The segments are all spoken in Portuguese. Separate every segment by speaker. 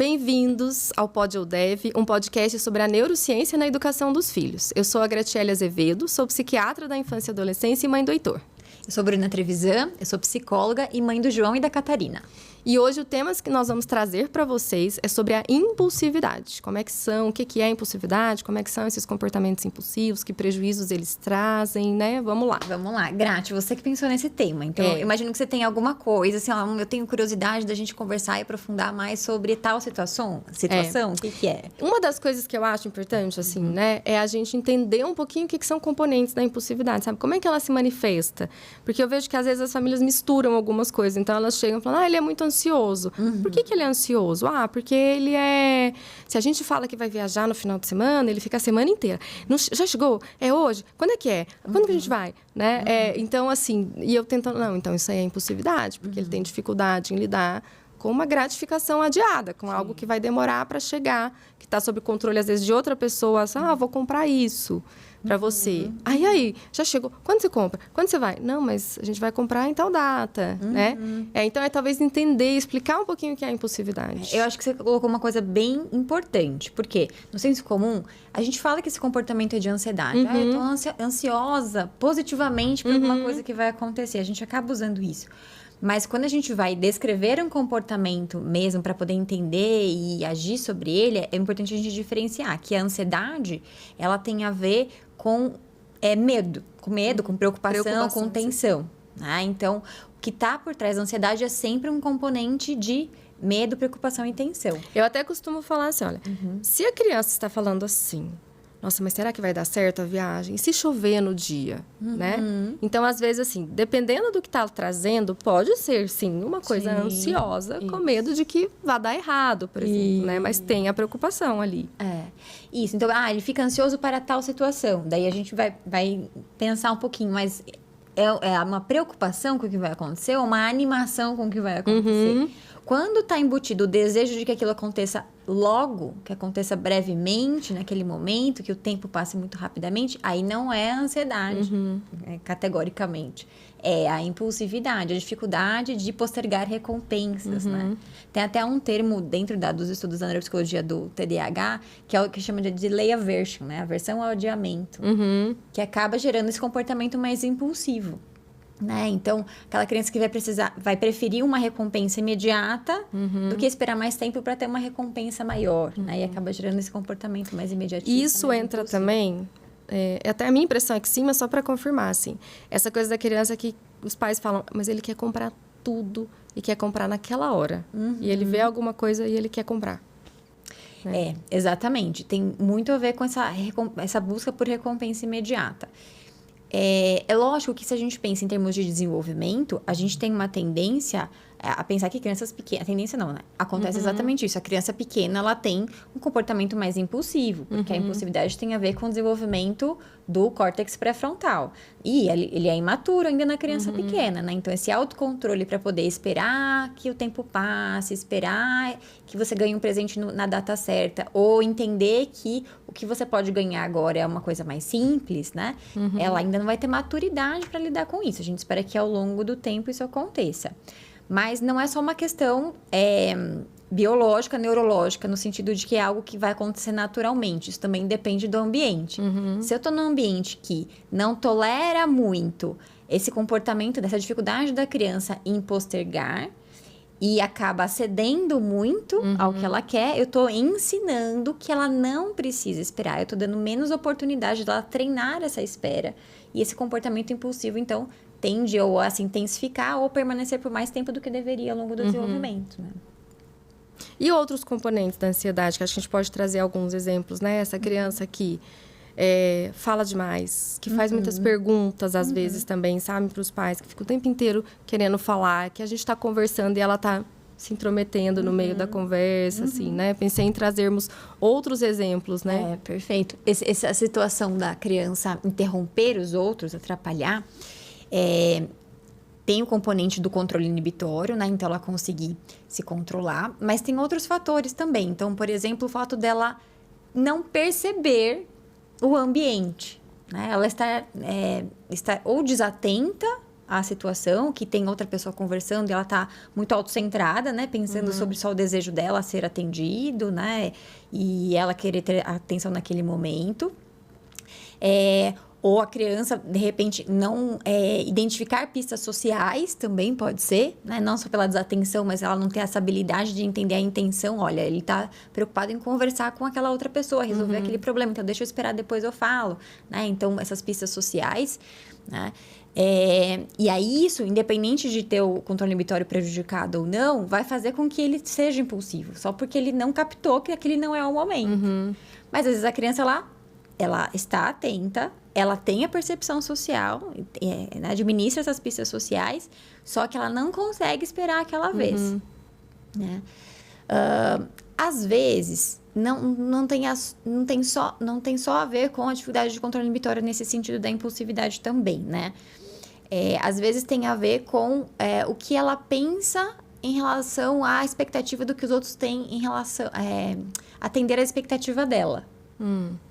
Speaker 1: Bem-vindos ao Pod Eu Dev, um podcast sobre a neurociência na educação dos filhos. Eu sou a Graciele Azevedo, sou psiquiatra da infância e adolescência e mãe do Heitor.
Speaker 2: Eu sou Bruna Trevisan, eu sou psicóloga e mãe do João e da Catarina.
Speaker 1: E hoje o tema que nós vamos trazer para vocês é sobre a impulsividade. Como é que são, o que é a impulsividade, como é que são esses comportamentos impulsivos, que prejuízos eles trazem, né? Vamos lá.
Speaker 2: Vamos lá. Grati, você que pensou nesse tema. Então, eu imagino que você tem alguma coisa, assim, ó, eu tenho curiosidade da gente conversar e aprofundar mais sobre tal situação. O que é?
Speaker 1: Uma das coisas que eu acho importante, assim, né, é a gente entender um pouquinho o que são componentes da impulsividade, sabe? Como é que ela se manifesta? Porque eu vejo que, às vezes, as famílias misturam algumas coisas. Então, elas chegam e falam, ele é muito ansioso. Por que ele é ansioso? Porque ele é... Se a gente fala que vai viajar no final de semana, ele fica a semana inteira. Não, já chegou? É hoje? Quando é que é? Quando que a gente vai? Né? Então, assim... E eu tentando... Não, então isso aí é impulsividade. Porque ele tem dificuldade em lidar com uma gratificação adiada. Com algo que vai demorar para chegar. Que está sob controle, às vezes, de outra pessoa. Assim, vou comprar isso para você. Aí, já chegou. Quando você compra? Quando você vai? Não, mas a gente vai comprar em tal data, né? Então, talvez entender, explicar um pouquinho o que é a impulsividade.
Speaker 2: Eu acho que você colocou uma coisa bem importante. Porque, no senso comum, a gente fala que esse comportamento é de ansiedade. Eu tô ansiosa positivamente por alguma coisa que vai acontecer. A gente acaba usando isso. Mas quando a gente vai descrever um comportamento mesmo para poder entender e agir sobre ele, é importante a gente diferenciar que a ansiedade, ela tem a ver com medo, com preocupação, com tensão. Né? Então, o que está por trás da ansiedade é sempre um componente de medo, preocupação e tensão.
Speaker 1: Eu até costumo falar assim, olha, se a criança está falando assim... Nossa, mas será que vai dar certo a viagem? E se chover no dia, né? Então, às vezes, assim, dependendo do que está trazendo, pode ser, sim, uma coisa ansiosa, com medo de que vá dar errado, por exemplo, né? Mas tem a preocupação ali.
Speaker 2: Isso. Então, ele fica ansioso para tal situação. Daí, a gente vai pensar um pouquinho, mas é uma preocupação com o que vai acontecer ou uma animação com o que vai acontecer? Quando está embutido o desejo de que aquilo aconteça logo, que aconteça brevemente, naquele momento, que o tempo passe muito rapidamente, aí não é a ansiedade, categoricamente. É a impulsividade, a dificuldade de postergar recompensas, né? Tem até um termo dentro dos estudos da neuropsicologia do TDAH, que é o que chama de delay aversion, né? Aversão ao adiamento, que acaba gerando esse comportamento mais impulsivo. Né? Então, aquela criança que vai preferir uma recompensa imediata do que esperar mais tempo para ter uma recompensa maior, né? E acaba gerando esse comportamento mais imediatista.
Speaker 1: Isso entra também, até a minha impressão é que sim, mas só para confirmar, assim, essa coisa da criança que os pais falam, mas ele quer comprar tudo e quer comprar naquela hora. E ele vê alguma coisa e ele quer comprar. Né?
Speaker 2: Exatamente. Tem muito a ver com essa busca por recompensa imediata. É lógico que se a gente pensa em termos de desenvolvimento, a gente tem uma tendência a pensar que crianças pequenas... A tendência não, né? Acontece exatamente isso. A criança pequena, ela tem um comportamento mais impulsivo, porque a impulsividade tem a ver com o desenvolvimento do córtex pré-frontal. E ele é imaturo ainda na criança pequena, né? Então, esse autocontrole para poder esperar que o tempo passe, esperar que você ganhe um presente na data certa, ou entender que o que você pode ganhar agora é uma coisa mais simples, né? Ela ainda não vai ter maturidade para lidar com isso. A gente espera que ao longo do tempo isso aconteça. Mas não é só uma questão biológica, neurológica, no sentido de que é algo que vai acontecer naturalmente. Isso também depende do ambiente. Se eu estou num ambiente que não tolera muito esse comportamento, dessa dificuldade da criança em postergar e acaba cedendo muito ao que ela quer, eu estou ensinando que ela não precisa esperar. Eu estou dando menos oportunidade dela treinar essa espera. E esse comportamento impulsivo, então, tende ou a se intensificar ou permanecer por mais tempo do que deveria ao longo do desenvolvimento, né?
Speaker 1: E outros componentes da ansiedade, que acho que a gente pode trazer alguns exemplos, né? Essa criança que fala demais, que faz muitas perguntas, às vezes, também, sabe? Para os pais, que fica o tempo inteiro querendo falar, que a gente está conversando e ela está se intrometendo no meio da conversa, assim, né? Pensei em trazermos outros exemplos, né?
Speaker 2: Perfeito. Essa situação da criança interromper os outros, atrapalhar, tem o componente do controle inibitório, né? Então, ela conseguir se controlar. Mas tem outros fatores também. Então, por exemplo, o fato dela não perceber o ambiente, né? Ela está ou desatenta a situação, que tem outra pessoa conversando e ela tá muito autocentrada, né? Pensando sobre só o desejo dela ser atendido, né? E ela querer ter atenção naquele momento. Ou a criança, de repente, não identificar pistas sociais também pode ser, né? Não só pela desatenção, mas ela não ter essa habilidade de entender a intenção. Olha, ele tá preocupado em conversar com aquela outra pessoa, resolver aquele problema. Então, deixa eu esperar, depois eu falo, né? Então, essas pistas sociais, né? E aí, isso, independente de ter o controle inibitório prejudicado ou não, vai fazer com que ele seja impulsivo. Só porque ele não captou que aquele não é o momento. Mas, às vezes, a criança, ela está atenta, ela tem a percepção social, administra essas pistas sociais, só que ela não consegue esperar aquela vez. Né? Às vezes, não tem só a ver com a dificuldade de controle inibitório nesse sentido da impulsividade também, né? Às vezes tem a ver com o que ela pensa em relação à expectativa do que os outros têm em relação a atender a expectativa dela.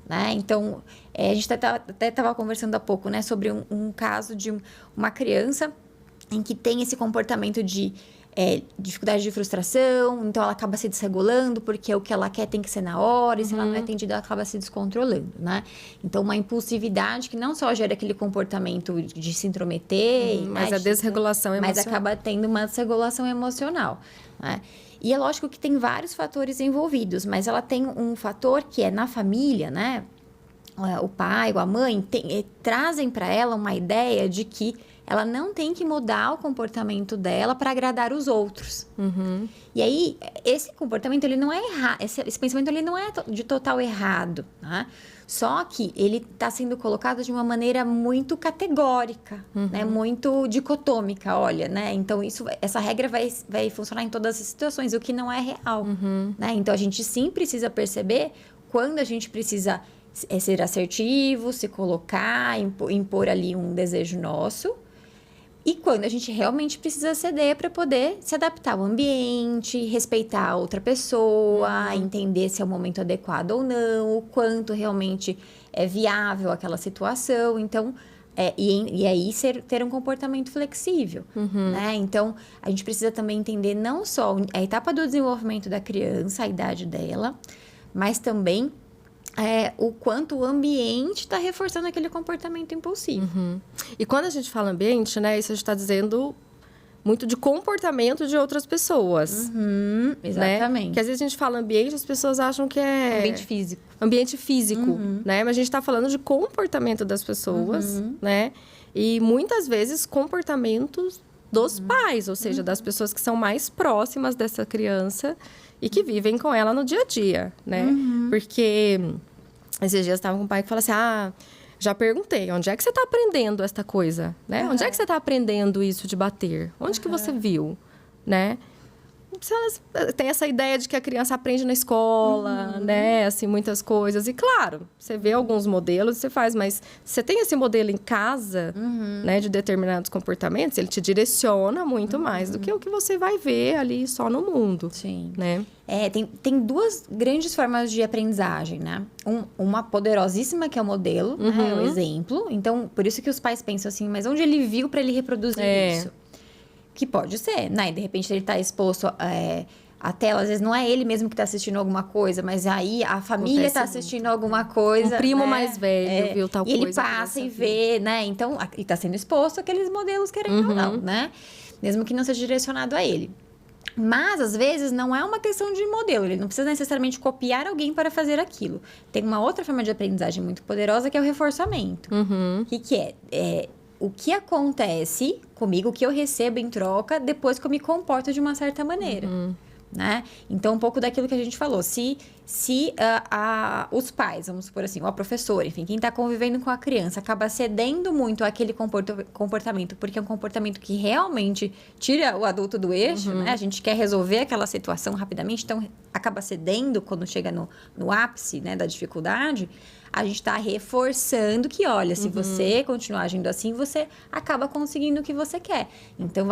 Speaker 2: Né? Então, a gente até estava conversando há pouco, né, sobre um caso de uma criança em que tem esse comportamento de dificuldade de frustração, então ela acaba se desregulando porque o que ela quer tem que ser na hora, e se ela não é atendida, ela acaba se descontrolando, né? Então, uma impulsividade que não só gera aquele comportamento de se intrometer...
Speaker 1: mas a desregulação emocional.
Speaker 2: Mas acaba tendo uma desregulação emocional, né? E é lógico que tem vários fatores envolvidos, mas ela tem um fator que é na família, né? O pai ou a mãe trazem para ela uma ideia de que ela não tem que mudar o comportamento dela para agradar os outros. E aí, esse comportamento, ele não é errado. Esse pensamento, ele não é de total errado, né? Só que ele está sendo colocado de uma maneira muito categórica, né? Muito dicotômica, olha, né? Então, essa regra vai funcionar em todas as situações, o que não é real, né? Então, a gente sim precisa perceber quando a gente precisa ser assertivo, se colocar, impor ali um desejo nosso. E quando a gente realmente precisa ceder para poder se adaptar ao ambiente, respeitar a outra pessoa, entender se é o momento adequado ou não, o quanto realmente é viável aquela situação. Então, e aí ter um comportamento flexível, né? Então, a gente precisa também entender não só a etapa do desenvolvimento da criança, a idade dela, mas também o quanto o ambiente está reforçando aquele comportamento impulsivo.
Speaker 1: E quando a gente fala ambiente, né, isso a gente está dizendo muito de comportamento de outras pessoas.
Speaker 2: Exatamente.
Speaker 1: Né? Que às vezes a gente fala ambiente, as pessoas acham que é...
Speaker 2: Ambiente físico.
Speaker 1: Ambiente físico, né? Mas a gente está falando de comportamento das pessoas, né? E muitas vezes comportamentos dos pais, ou seja, das pessoas que são mais próximas dessa criança e que vivem com ela no dia a dia, né? Porque esses dias eu estava com um pai que falou assim, já perguntei, onde é que você está aprendendo esta coisa, né? Onde é que você está aprendendo isso de bater? Onde que você viu, né? Se elas têm essa ideia de que a criança aprende na escola, né? Assim, muitas coisas. E, claro, você vê alguns modelos e você faz, mas você tem esse modelo em casa, né? De determinados comportamentos, ele te direciona muito mais do que o que você vai ver ali só no mundo.
Speaker 2: Sim.
Speaker 1: Né?
Speaker 2: Tem duas grandes formas de aprendizagem, né? Uma poderosíssima, que é o modelo, né? O exemplo. Então, por isso que os pais pensam assim, mas onde ele viu para ele reproduzir isso? Que pode ser, né? E de repente ele está exposto à tela, às vezes não é ele mesmo que está assistindo alguma coisa, mas aí a família está assistindo alguma coisa.
Speaker 1: Um primo,
Speaker 2: né?
Speaker 1: mais velho viu tal
Speaker 2: e
Speaker 1: coisa.
Speaker 2: Ele passa e vê, né? Então, ele está sendo exposto àqueles modelos, querendo ou não, né? Mesmo que não seja direcionado a ele. Mas, às vezes, não é uma questão de modelo. Ele não precisa necessariamente copiar alguém para fazer aquilo. Tem uma outra forma de aprendizagem muito poderosa, que é o reforçamento. O que é? O que acontece comigo, o que eu recebo em troca depois que eu me comporto de uma certa maneira, né? Então, um pouco daquilo que a gente falou. Se os pais, vamos supor assim, ou a professora, enfim, quem está convivendo com a criança, acaba cedendo muito àquele comportamento, porque é um comportamento que realmente tira o adulto do eixo, né? A gente quer resolver aquela situação rapidamente, então acaba cedendo quando chega no ápice, né, da dificuldade. A gente está reforçando que, olha, se você continuar agindo assim, você acaba conseguindo o que você quer. Então,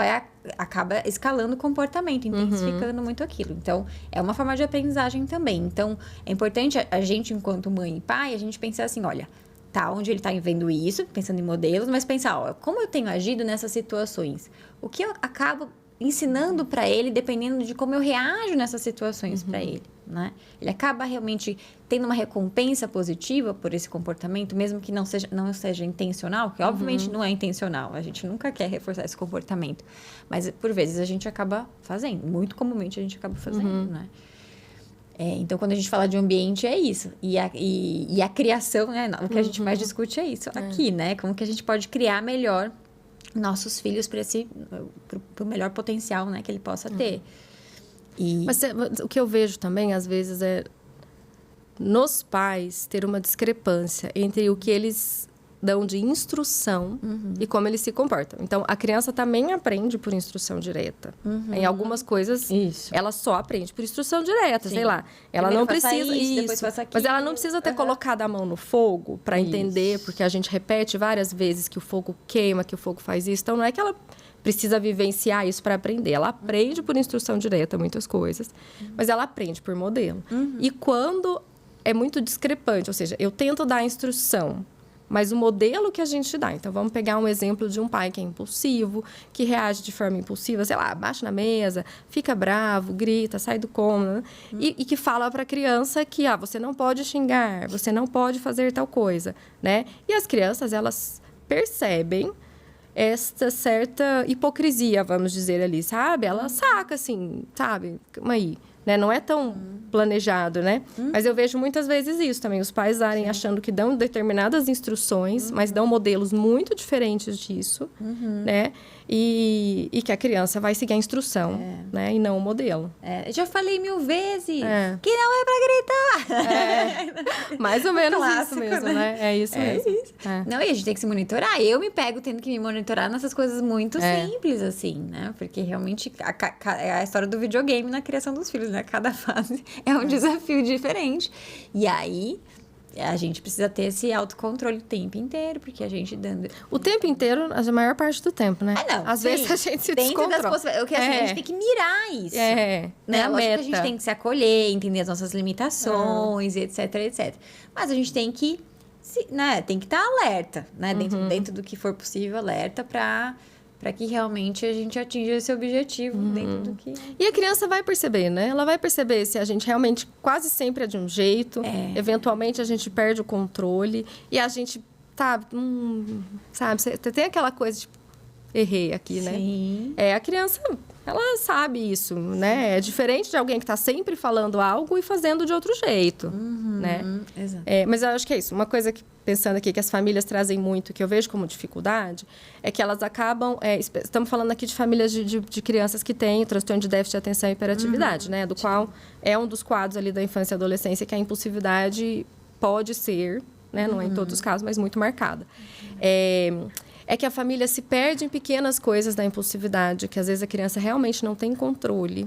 Speaker 2: acaba escalando o comportamento, intensificando muito aquilo. Então, é uma forma de aprendizagem também. Então, é importante a gente, enquanto mãe e pai, a gente pensar assim, olha, tá onde ele tá vendo isso, pensando em modelos, mas pensar, ó, como eu tenho agido nessas situações? O que eu acabo ensinando para ele, dependendo de como eu reajo nessas situações para ele, né? Ele acaba realmente tendo uma recompensa positiva por esse comportamento, mesmo que não seja intencional, que obviamente não é intencional, a gente nunca quer reforçar esse comportamento, mas por vezes a gente acaba fazendo, muito comumente a gente acaba fazendo, né? Então, quando a gente fala de ambiente, é isso. E a criação, né? O que a gente mais discute é isso aqui, né? Como que a gente pode criar melhor nossos filhos para o melhor potencial, né, que ele possa ter.
Speaker 1: Mas o que eu vejo também, às vezes, é nos pais ter uma discrepância entre o que eles dão de instrução e como eles se comportam. Então, a criança também aprende por instrução direta. Em algumas coisas, ela só aprende por instrução direta, sei lá. Ela
Speaker 2: Primeiro
Speaker 1: não
Speaker 2: faça
Speaker 1: precisa
Speaker 2: isso, depois faça
Speaker 1: mas ela
Speaker 2: aquilo.
Speaker 1: não precisa ter colocado a mão no fogo para entender, porque a gente repete várias vezes que o fogo queima, que o fogo faz isso. Então, não é que ela precisa vivenciar isso para aprender. Ela aprende por instrução direta muitas coisas, mas ela aprende por modelo. E quando é muito discrepante, ou seja, eu tento dar a instrução, mas o modelo que a gente dá. Então, vamos pegar um exemplo de um pai que é impulsivo, que reage de forma impulsiva, sei lá, bate na mesa, fica bravo, grita, sai do cômodo, né? E que fala para a criança que você não pode xingar, você não pode fazer tal coisa, né? E as crianças, elas percebem esta certa hipocrisia, vamos dizer ali, sabe? Ela saca, assim, sabe? Calma aí. Né? Não é tão planejado, né? Mas eu vejo muitas vezes isso também. Os pais darem achando que dão determinadas instruções, mas dão modelos muito diferentes disso, né? E que a criança vai seguir a instrução, né? E não o modelo.
Speaker 2: Eu já falei 1000 vezes que não é pra gritar.
Speaker 1: Mais ou menos
Speaker 2: Clássico,
Speaker 1: isso mesmo, né? É isso mesmo.
Speaker 2: Isso. Não, e a gente tem que se monitorar. Eu me pego tendo que me monitorar nessas coisas muito simples, assim, né? Porque realmente é a história do videogame na criação dos filhos, né? Cada fase é um desafio diferente. E aí, a gente precisa ter esse autocontrole o tempo inteiro, porque a gente dando...
Speaker 1: O tempo inteiro, a maior parte do tempo, né? Às vezes a gente se descontrola.
Speaker 2: A gente tem que mirar isso.
Speaker 1: Né?
Speaker 2: Lógico que a gente tem que se acolher, entender as nossas limitações, etc, etc. Mas a gente tem que... tem que estar alerta, né? Dentro do que for possível, alerta para que realmente a gente atinja esse objetivo dentro do que...
Speaker 1: E a criança vai perceber, né? Ela vai perceber se a gente realmente quase sempre é de um jeito, eventualmente a gente perde o controle e a gente, sabe, tem aquela coisa de errei aqui, né?
Speaker 2: Sim.
Speaker 1: A criança, ela sabe isso, né? É diferente de alguém que está sempre falando algo e fazendo de outro jeito, né?
Speaker 2: Exato.
Speaker 1: Mas eu acho que é isso. Uma coisa que, pensando aqui, que as famílias trazem muito, que eu vejo como dificuldade, é que elas acabam... estamos falando aqui de famílias de crianças que têm transtorno de déficit de atenção e hiperatividade, né? Do qual é um dos quadros ali da infância e adolescência que a impulsividade pode ser, né? Não é em todos os casos, mas muito marcada. É que a família se perde em pequenas coisas da impulsividade, que às vezes a criança realmente não tem controle.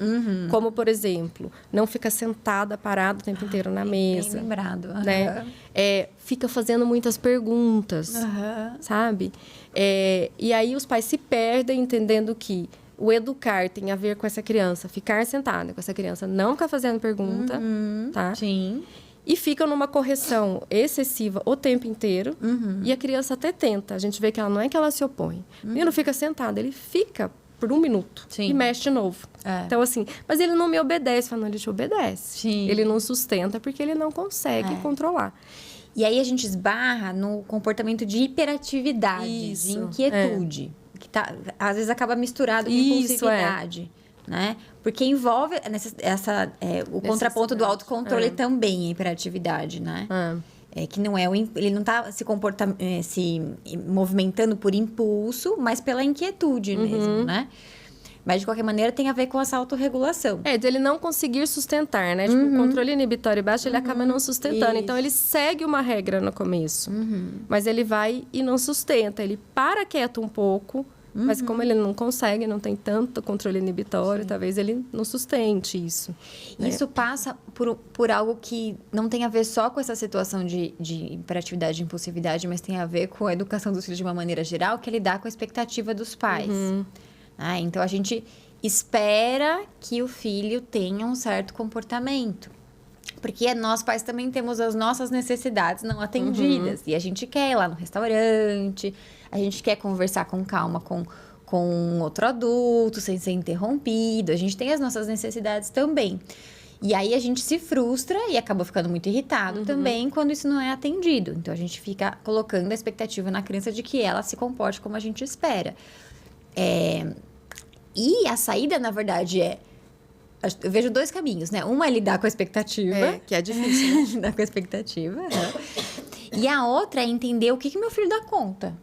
Speaker 1: Como, por exemplo, não fica sentada, parada o tempo inteiro na mesa.
Speaker 2: Bem lembrado.
Speaker 1: Né? Fica fazendo muitas perguntas, sabe? E aí os pais se perdem entendendo que o educar tem a ver com essa criança ficar sentada, com essa criança não ficar fazendo pergunta, tá?
Speaker 2: Sim.
Speaker 1: E ficam numa correção excessiva o tempo inteiro. E a criança até tenta. A gente vê que ela não é que ela se opõe. Ele não fica sentado, ele fica por 1 minuto.
Speaker 2: Sim.
Speaker 1: E mexe de novo. Então, assim, mas ele não me obedece. Fala, não, ele te obedece.
Speaker 2: Sim.
Speaker 1: Ele não sustenta porque ele não consegue controlar.
Speaker 2: E aí a gente esbarra no comportamento de hiperatividade, de inquietude. Que às vezes acaba misturado com impulsividade. Né? Porque envolve o contraponto do autocontrole também, a hiperatividade, né? Que não é ele não está se movimentando por impulso, mas pela inquietude mesmo, né? Mas, de qualquer maneira, tem a ver com essa autorregulação.
Speaker 1: De ele não conseguir sustentar, né? Tipo, o controle inibitório baixo, ele acaba não sustentando. Então, ele segue uma regra no começo. Mas ele vai e não sustenta. Ele para quieto um pouco, mas como ele não consegue, não tem tanto controle inibitório, talvez ele não sustente isso. Né?
Speaker 2: Isso passa por algo que não tem a ver só com essa situação de hiperatividade e impulsividade, mas tem a ver com a educação dos filhos de uma maneira geral, que é lidar com a expectativa dos pais. Então, a gente espera que o filho tenha um certo comportamento. Porque nós pais também temos as nossas necessidades não atendidas. E a gente quer ir lá no restaurante, a gente quer conversar com calma com outro adulto, sem ser interrompido. A gente tem as nossas necessidades também. E aí a gente se frustra e acaba ficando muito irritado também quando isso não é atendido. Então a gente fica colocando a expectativa na criança de que ela se comporte como a gente espera. E a saída, na verdade, eu vejo 2 caminhos, né? Uma é lidar com a expectativa.
Speaker 1: Que é difícil, né?
Speaker 2: Lidar com a expectativa. E a outra é entender o que meu filho dá conta.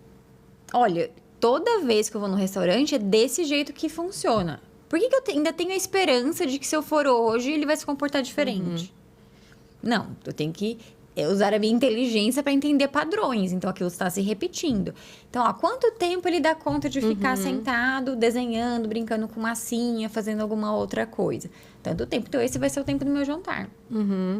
Speaker 2: Olha, toda vez que eu vou no restaurante, é desse jeito que funciona. Por que eu ainda tenho a esperança de que se eu for hoje, ele vai se comportar diferente? Não, eu tenho que usar a minha inteligência para entender padrões. Então, aquilo está se repetindo. Então, há quanto tempo ele dá conta de ficar sentado, desenhando, brincando com massinha, fazendo alguma outra coisa? Tanto tempo. Então, esse vai ser o tempo do meu jantar.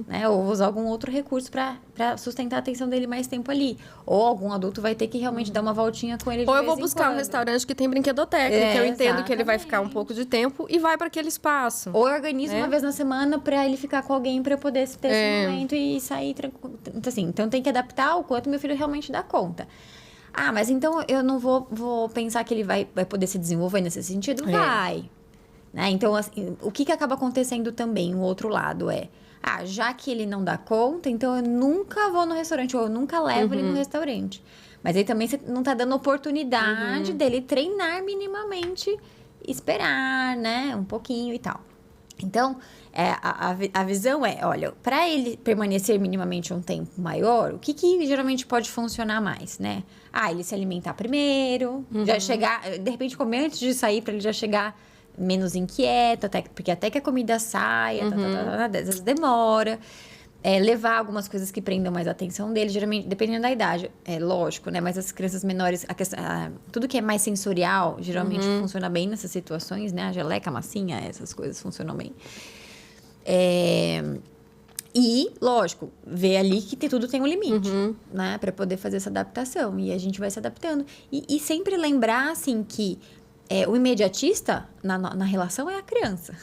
Speaker 2: Né? Ou vou usar algum outro recurso para sustentar a atenção dele mais tempo ali. Ou algum adulto vai ter que realmente dar uma voltinha com ele de
Speaker 1: Ou eu
Speaker 2: vez
Speaker 1: vou
Speaker 2: em
Speaker 1: buscar um
Speaker 2: quando.
Speaker 1: restaurante que tem brinquedoteca, que eu entendo que ele vai ficar um pouco de tempo e vai para aquele espaço.
Speaker 2: Ou organiza uma vez na semana para ele ficar com alguém para poder ter esse momento e sair tranquilo. Então, assim, tem que adaptar o quanto meu filho realmente dá conta. Ah, mas então eu não vou pensar que ele vai poder se desenvolver nesse sentido? Vai. Né? Então, assim, o que acaba acontecendo também, o outro lado já que ele não dá conta, então eu nunca vou no restaurante, ou eu nunca levo ele no restaurante. Mas aí também você não tá dando oportunidade dele treinar minimamente, esperar, né, um pouquinho e tal. Então, a visão olha, para ele permanecer minimamente um tempo maior, o que geralmente pode funcionar mais, né? Ele se alimentar primeiro, já chegar, de repente comer antes de sair, para ele já chegar menos inquieto, porque até que a comida saia, às vezes demora. Levar algumas coisas que prendam mais a atenção dele, geralmente, dependendo da idade, lógico, né? Mas as crianças menores, tudo que é mais sensorial, geralmente funciona bem nessas situações, né? A geleca, a massinha, essas coisas funcionam bem. E, lógico, ver ali que tudo tem um limite, né? Para poder fazer essa adaptação. E a gente vai se adaptando. E sempre lembrar, assim, que o imediatista na relação é a criança.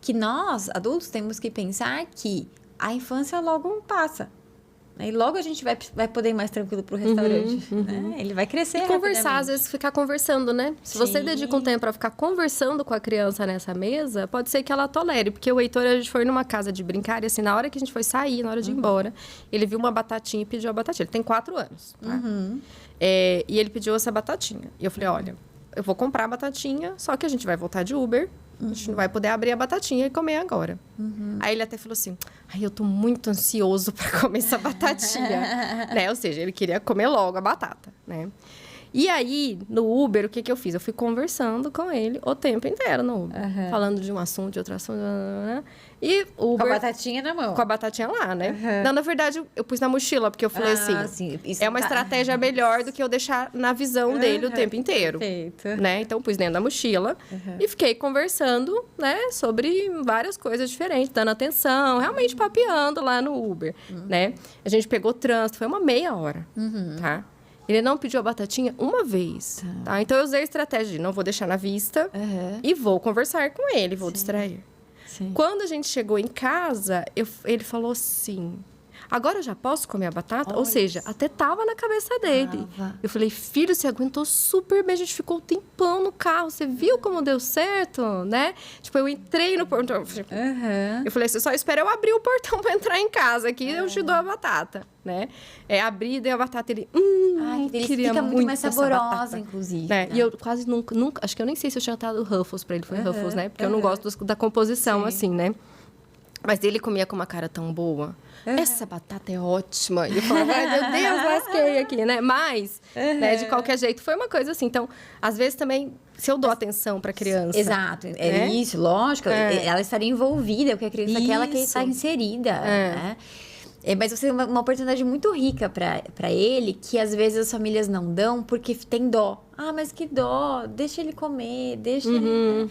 Speaker 2: Que nós, adultos, temos que pensar que a infância logo passa. E logo a gente vai poder ir mais tranquilo pro restaurante. Né? Ele vai crescer.
Speaker 1: E conversar, às vezes ficar conversando, né? Se você dedica um tempo para ficar conversando com a criança nessa mesa, pode ser que ela tolere. Porque o Heitor, a gente foi numa casa de brincar e assim, na hora que a gente foi sair, na hora de ir embora, ele viu uma batatinha e pediu a batatinha. Ele tem 4 anos, tá? E ele pediu essa batatinha. E eu falei, olha, eu vou comprar a batatinha, só que a gente vai voltar de Uber. A gente não vai poder abrir a batatinha e comer agora. Aí ele até falou assim, eu tô muito ansioso para comer essa batatinha. Né? Ou seja, ele queria comer logo a batata, né? E aí, no Uber, o que eu fiz? Eu fui conversando com ele o tempo inteiro no Uber. Falando de um assunto, de outro assunto. E o Uber...
Speaker 2: Com a batatinha na mão.
Speaker 1: Com a batatinha lá, né? Não, na verdade, eu pus na mochila, porque eu falei
Speaker 2: sim,
Speaker 1: é uma estratégia melhor do que eu deixar na visão dele o tempo inteiro.
Speaker 2: Perfeito.
Speaker 1: Né? Então, eu pus dentro da mochila e fiquei conversando, né? Sobre várias coisas diferentes, dando atenção, realmente papeando lá no Uber, né? A gente pegou trânsito, foi uma meia hora, tá? Ele não pediu a batatinha uma vez, tá? Então, eu usei a estratégia de não vou deixar na vista e vou conversar com ele, vou distrair.
Speaker 2: Sim.
Speaker 1: Quando a gente chegou em casa, ele falou assim... Agora eu já posso comer a batata?
Speaker 2: Olha.
Speaker 1: Ou seja, até tava na cabeça dele. Eu falei, filho, você aguentou super bem. A gente ficou um tempão no carro. Você viu como deu certo, né? Tipo, eu entrei no portão. Eu falei, você só espera eu abrir o portão pra entrar em casa. Aqui eu te dou a batata, né? Abri, dei a batata. Ele,
Speaker 2: ele
Speaker 1: queria
Speaker 2: fica muito mais
Speaker 1: essa
Speaker 2: saborosa,
Speaker 1: batata.
Speaker 2: inclusive.
Speaker 1: Né?
Speaker 2: Né?
Speaker 1: E eu quase nunca... Acho que eu nem sei se eu tinha dado Ruffles pra ele. Foi Ruffles, né? Porque eu não gosto da composição, assim, né? Mas ele comia com uma cara tão boa. Essa batata é ótima. E eu falava, ai, meu Deus, lasquei aqui, né? Mas, né, de qualquer jeito, foi uma coisa assim. Então, às vezes também, se eu dou atenção pra criança...
Speaker 2: Exato. Isso, lógico. Ela estaria envolvida, porque a criança é aquela que está inserida, né? Mas você tem uma oportunidade muito rica para ele, que às vezes as famílias não dão porque tem dó. Mas que dó, deixa ele comer, deixa ele... Né?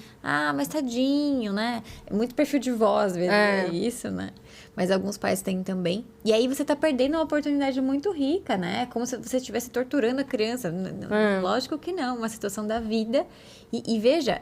Speaker 2: Mas tadinho, né? É muito perfil de voz, às vezes, isso, né? mas alguns pais têm também. E aí você tá perdendo uma oportunidade muito rica, né? Como se você estivesse torturando a criança. Lógico que não, uma situação da vida. E veja,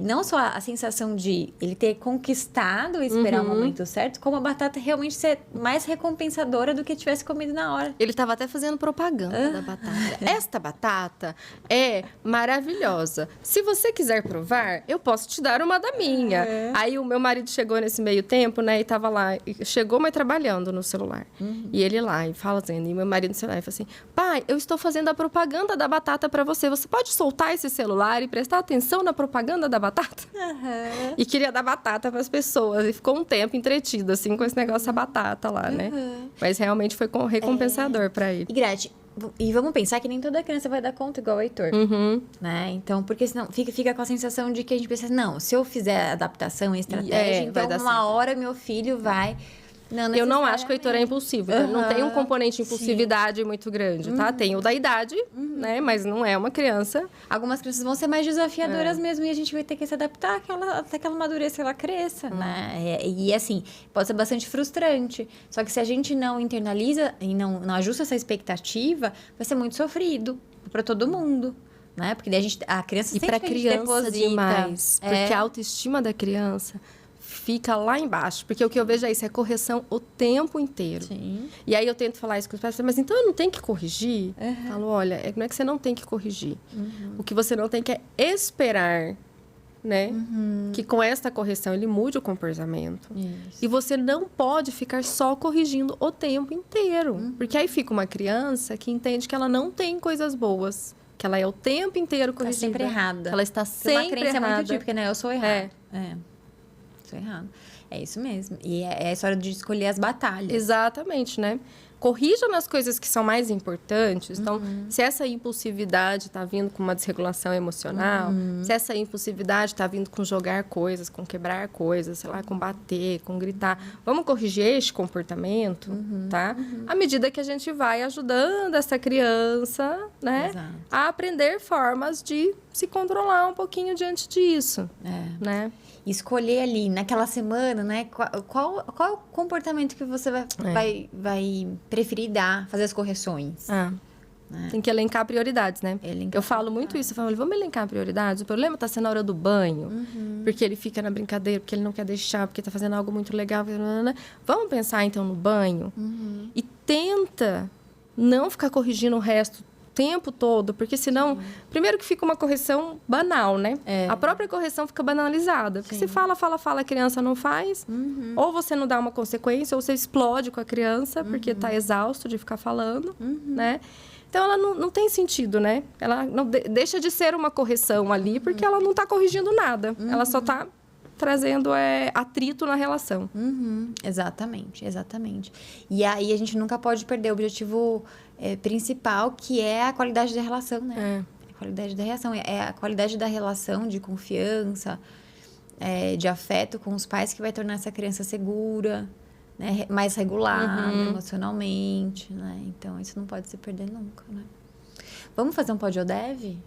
Speaker 2: não só a sensação de ele ter conquistado e esperar o momento certo, como a batata realmente ser mais recompensadora do que tivesse comido na hora.
Speaker 1: Ele estava até fazendo propaganda da batata. Esta batata é maravilhosa. Se você quiser provar, eu posso te dar uma da minha. Aí o meu marido chegou nesse meio tempo, né? E tava lá. Chegou, mas trabalhando no celular. E ele lá, e fazendo. E meu marido no celular, e falou assim: pai, eu estou fazendo a propaganda da batata para você. Você pode soltar esse celular e prestar atenção na propaganda da batata? E queria dar batata para as pessoas. E ficou um tempo entretido, assim, com esse negócio da batata lá, né? Mas realmente foi recompensador para ele.
Speaker 2: E Gretchen, e vamos pensar que nem toda criança vai dar conta igual o Heitor, né? Então, porque senão fica com a sensação de que a gente pensa, não, se eu fizer adaptação e estratégia, então uma hora meu filho vai...
Speaker 1: Eu não acho que o Heitor é impulsivo. Não tem um componente de impulsividade muito grande, tá? Tem o da idade, né? Mas não é uma criança.
Speaker 2: Algumas crianças vão ser mais desafiadoras mesmo e a gente vai ter que se adaptar até que ela amadureça, ela cresça, né? E assim, pode ser bastante frustrante. Só que se a gente não internaliza e não ajusta essa expectativa, vai ser muito sofrido para todo mundo. Né? Porque daí a criança
Speaker 1: sempre deposita demais. Porque a autoestima da criança fica lá embaixo. Porque o que eu vejo é isso, é correção o tempo inteiro.
Speaker 2: Sim.
Speaker 1: E aí eu tento falar isso com os pais, mas então eu não tenho que corrigir? Falo, olha, não é que você não tem que corrigir. O que você não tem que é esperar, né? Que com esta correção ele mude o comportamento.
Speaker 2: Isso.
Speaker 1: E você não pode ficar só corrigindo o tempo inteiro. Porque aí fica uma criança que entende que ela não tem coisas boas. Que ela é o tempo inteiro corrigida.
Speaker 2: Está sempre errada.
Speaker 1: Ela está sempre errada.
Speaker 2: Uma crença muito típica, né? Eu sou errada. Sou errado. É isso mesmo. E é a história de escolher as batalhas.
Speaker 1: Exatamente, né? Corrija nas coisas que são mais importantes. Então, se essa impulsividade está vindo com uma desregulação emocional, se essa impulsividade está vindo com jogar coisas, com quebrar coisas, sei lá, com bater, com gritar, vamos corrigir este comportamento, tá? À medida que a gente vai ajudando essa criança, né?
Speaker 2: Exato.
Speaker 1: A aprender formas de se controlar um pouquinho diante disso, né?
Speaker 2: Escolher ali, naquela semana, né? Qual é o comportamento que você vai preferir dar, fazer as correções?
Speaker 1: Tem que elencar prioridades, né? Eu falo muito isso. Eu falo, vamos elencar prioridades. O problema está sendo na hora do banho. Porque ele fica na brincadeira, porque ele não quer deixar, porque está fazendo algo muito legal. Vamos pensar, então, no banho. E tenta não ficar corrigindo o resto o tempo todo, porque senão... Primeiro que fica uma correção banal, né? A própria correção fica banalizada. Porque você fala, a criança não faz. Ou você não dá uma consequência, ou você explode com a criança, porque está exausto de ficar falando, né? Então, ela não tem sentido, né? Ela não deixa de ser uma correção ali, porque ela não está corrigindo nada. Ela só está trazendo atrito na relação.
Speaker 2: Exatamente. E aí, a gente nunca pode perder o objetivo principal, que é a qualidade da relação, né? A qualidade da relação. É a qualidade da relação de confiança, de afeto com os pais, que vai tornar essa criança segura, né? Mais regulada emocionalmente, né? Então, isso não pode se perder nunca, né? Vamos fazer um Pode ou Deve?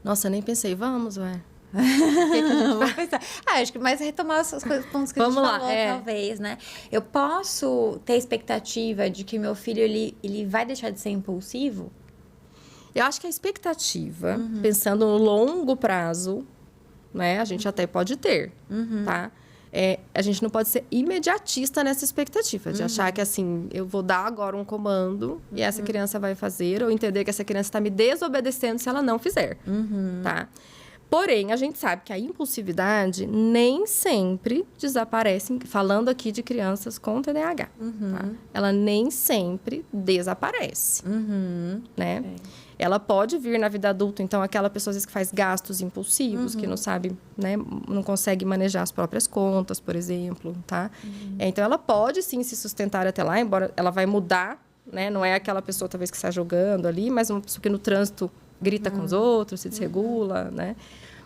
Speaker 1: Nossa, nem pensei. Vamos, ué.
Speaker 2: Vamos pensar. Acho que mais retomar os pontos que a gente falou, talvez, né? Eu posso ter expectativa de que meu filho, ele vai deixar de ser impulsivo?
Speaker 1: Eu acho que a expectativa, pensando no longo prazo, né? A gente até pode ter, tá? A gente não pode ser imediatista nessa expectativa, de achar que, assim, eu vou dar agora um comando e essa criança vai fazer, ou entender que essa criança está me desobedecendo se ela não fizer, tá? Porém, a gente sabe que a impulsividade nem sempre desaparece, falando aqui de crianças com TDAH, tá? Ela nem sempre desaparece, né? Ela pode vir na vida adulta, então, aquela pessoa, às vezes, que faz gastos impulsivos, que não sabe, né? Não consegue manejar as próprias contas, por exemplo, tá? Então, ela pode, sim, se sustentar até lá, embora ela vai mudar, né? Não é aquela pessoa, talvez, que está jogando ali, mas uma pessoa que no trânsito grita com os outros, se desregula, né?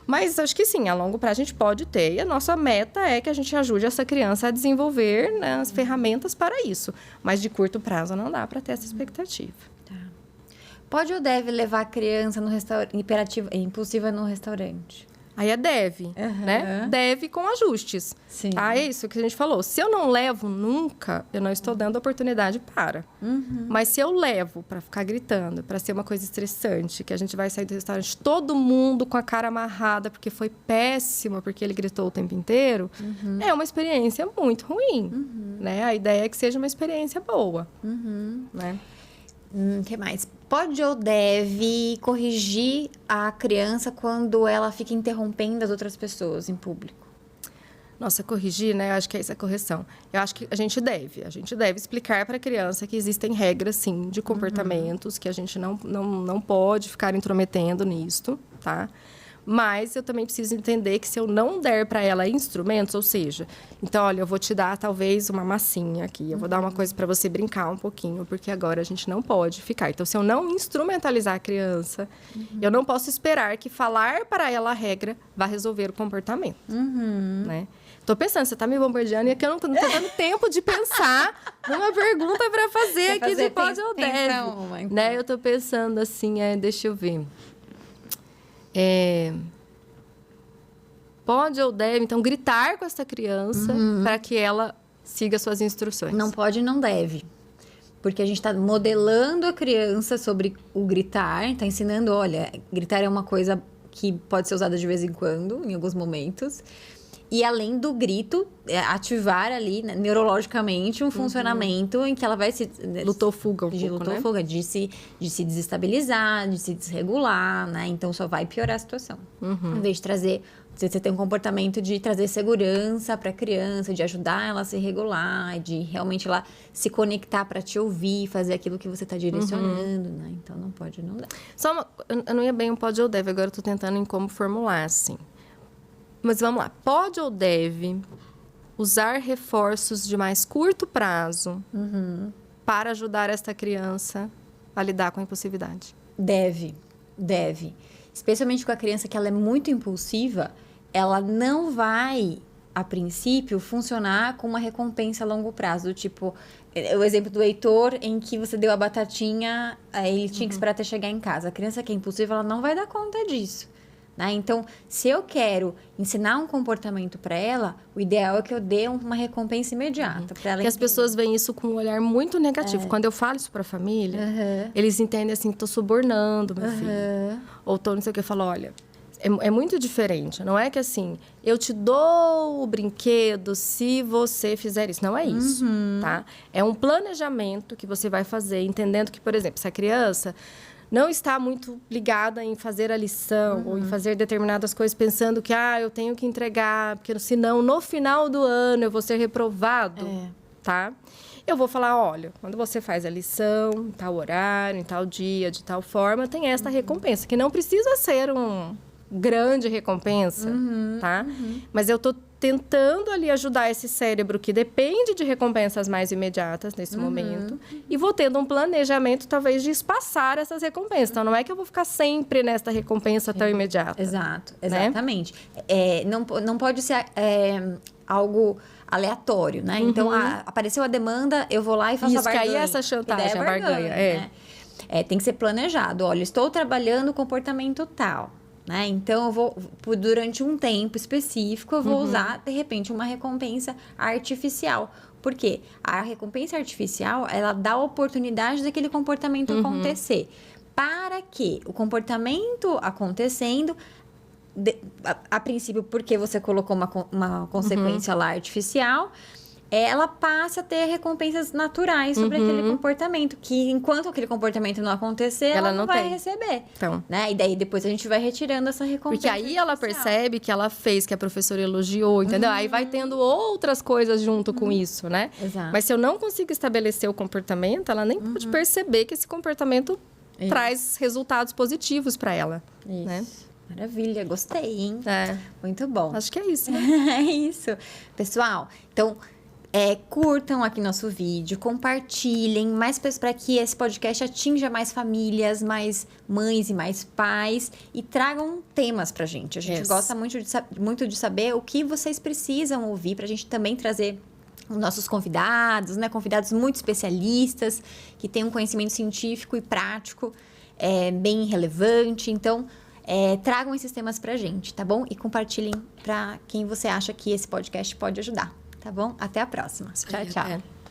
Speaker 1: Mas acho que sim, a longo prazo a gente pode ter. E a nossa meta é que a gente ajude essa criança a desenvolver, né, as ferramentas para isso. Mas de curto prazo não dá para ter essa expectativa.
Speaker 2: Tá. Pode ou deve levar a criança no impulsiva no restaurante?
Speaker 1: Aí é deve, né? Deve com ajustes.
Speaker 2: Sim.
Speaker 1: Tá? É isso que a gente falou. Se eu não levo nunca, eu não estou dando oportunidade para. Mas se eu levo para ficar gritando, para ser uma coisa estressante, que a gente vai sair do restaurante todo mundo com a cara amarrada porque foi péssima, porque ele gritou o tempo inteiro, é uma experiência muito ruim, né? A ideia é que seja uma experiência boa, né?
Speaker 2: Que mais? Pode ou deve corrigir a criança quando ela fica interrompendo as outras pessoas em público?
Speaker 1: Nossa, corrigir, né? Eu acho que é essa a correção. Eu acho que a gente deve explicar para a criança que existem regras, sim, de comportamentos, que a gente não pode ficar intrometendo nisto, tá? Mas eu também preciso entender que se eu não der para ela instrumentos, ou seja, então, olha, eu vou te dar talvez uma massinha aqui, eu vou dar uma coisa para você brincar um pouquinho, porque agora a gente não pode ficar. Então, se eu não instrumentalizar a criança, eu não posso esperar que falar para ela a regra vá resolver o comportamento, né? Tô pensando, você tá me bombardeando e aqui eu não tô dando tempo de pensar numa pergunta para fazer aqui de pode ou deve, né? Eu tô pensando assim, deixa eu ver. Pode ou deve, então, gritar com essa criança para que ela siga suas instruções.
Speaker 2: Não pode e não deve. Porque a gente está modelando a criança sobre o gritar, está ensinando, olha, gritar é uma coisa que pode ser usada de vez em quando, em alguns momentos. E além do grito, ativar ali, né, neurologicamente, um funcionamento em que ela vai se...
Speaker 1: Lutou-fuga
Speaker 2: lutou-fuga, de se desestabilizar, de se desregular, né? Então, só vai piorar a situação. Em vez de trazer... Você tem um comportamento de trazer segurança para a criança, de ajudar ela a se regular, de realmente ela se conectar para te ouvir, fazer aquilo que você está direcionando, né? Então, não pode, não dá.
Speaker 1: Eu não ia bem um pode ou deve, agora eu estou tentando em como formular, assim. Mas vamos lá. Pode ou deve usar reforços de mais curto prazo para ajudar esta criança a lidar com a impulsividade?
Speaker 2: Deve. Especialmente com a criança que ela é muito impulsiva, ela não vai, a princípio, funcionar com uma recompensa a longo prazo. Do tipo, o exemplo do Heitor, em que você deu a batatinha, aí ele tinha que esperar até chegar em casa. A criança que é impulsiva, ela não vai dar conta disso. Né? Então, se eu quero ensinar um comportamento para ela, o ideal é que eu dê uma recompensa imediata para ela.
Speaker 1: Porque as pessoas veem isso com um olhar muito negativo. Quando eu falo isso para a família, eles entendem assim, tô subornando meu filho. Ou tô não sei o que, eu falo, olha, é muito diferente. Não é que assim, eu te dou o brinquedo se você fizer isso. Não é isso, tá? É um planejamento que você vai fazer, entendendo que, por exemplo, se a criança não está muito ligada em fazer a lição ou em fazer determinadas coisas, pensando que eu tenho que entregar, porque senão no final do ano eu vou ser reprovado, tá? Eu vou falar, olha, quando você faz a lição, em tal horário, em tal dia, de tal forma, tem esta recompensa, que não precisa ser um grande recompensa, tá? Mas eu tô tentando ali ajudar esse cérebro que depende de recompensas mais imediatas nesse momento e vou tendo um planejamento, talvez, de espaçar essas recompensas. Então, não é que eu vou ficar sempre nesta recompensa tão imediata.
Speaker 2: Exato, exatamente. Né? Não pode ser algo aleatório, né? Então, apareceu a demanda, eu vou lá e faço a barganha.
Speaker 1: Isso, que aí essa chantagem, a barganha.
Speaker 2: Né? Tem que ser planejado. Olha, estou trabalhando o comportamento tal. Né? Então, eu vou, durante um tempo específico, eu vou usar, de repente, uma recompensa artificial. Por quê? A recompensa artificial, ela dá a oportunidade daquele comportamento acontecer. Para que o comportamento acontecendo, a princípio, porque você colocou uma consequência lá artificial, ela passa a ter recompensas naturais sobre aquele comportamento, que enquanto aquele comportamento não acontecer, ela não vai receber.
Speaker 1: Então.
Speaker 2: Né? E daí depois a gente vai retirando essa recompensa.
Speaker 1: Porque aí ela percebe que ela fez, que a professora elogiou, entendeu? Aí vai tendo outras coisas junto com isso, né?
Speaker 2: Exato.
Speaker 1: Mas se eu não consigo estabelecer o comportamento, ela nem pode perceber que esse comportamento traz resultados positivos para ela.
Speaker 2: Isso.
Speaker 1: Né?
Speaker 2: Maravilha, gostei, hein? Muito bom.
Speaker 1: Acho que é isso, né?
Speaker 2: É isso. Pessoal, então... curtam aqui nosso vídeo, compartilhem mais para que esse podcast atinja mais famílias, mais mães e mais pais e tragam temas pra gente. A gente gosta muito de saber o que vocês precisam ouvir pra gente também trazer os nossos convidados, né? Convidados muito especialistas, que têm um conhecimento científico e prático bem relevante. Então, Tragam esses temas pra gente, tá bom? E compartilhem pra quem você acha que esse podcast pode ajudar, tá bom? Até a próxima. Tchau, tchau.